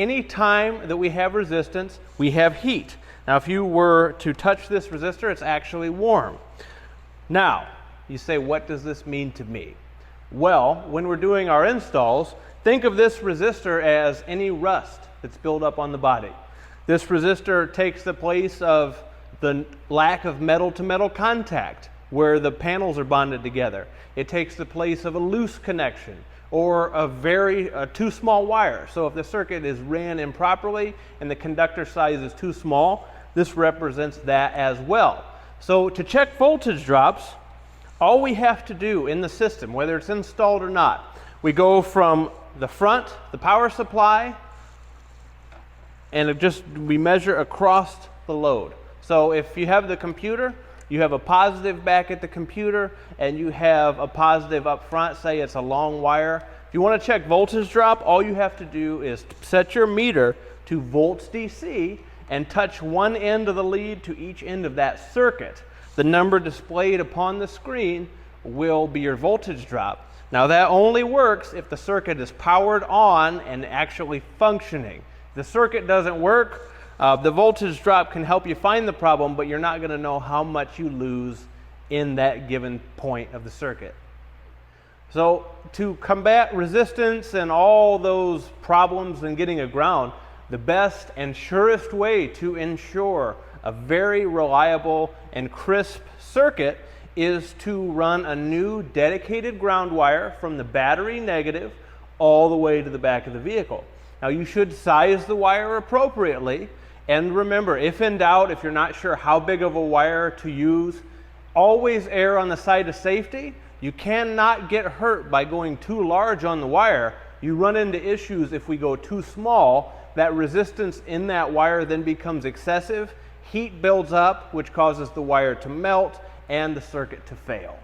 any time that we have resistance, we have heat. Now, if you were to touch this resistor, it's actually warm. Now, you say, what does this mean to me? Well, when we're doing our installs, think of this resistor as any rust that's built up on the body. This resistor takes the place of the lack of metal-to-metal contact where the panels are bonded together. It takes the place of a loose connection or a too small wire. So if the circuit is ran improperly and the conductor size is too small, this represents that as well. So to check voltage drops, all we have to do in the system, whether it's installed or not, we go from the front, the power supply, and we measure across the load. So if you have the computer, you have a positive back at the computer, and you have a positive up front, say it's a long wire. If you want to check voltage drop, all you have to do is set your meter to volts DC and touch one end of the lead to each end of that circuit. The number displayed upon the screen will be your voltage drop. Now that only works if the circuit is powered on and actually functioning. If the circuit doesn't work, the voltage drop can help you find the problem, but you're not going to know how much you lose in that given point of the circuit. So to combat resistance and all those problems in getting a ground, the best and surest way to ensure a very reliable and crisp circuit is to run a new dedicated ground wire from the battery negative all the way to the back of the vehicle. Now you should size the wire appropriately, and remember, if in doubt, if you're not sure how big of a wire to use, always err on the side of safety. You cannot get hurt by going too large on the wire. You run into issues if we go too small. That resistance in that wire then becomes excessive. Heat builds up, which causes the wire to melt and the circuit to fail.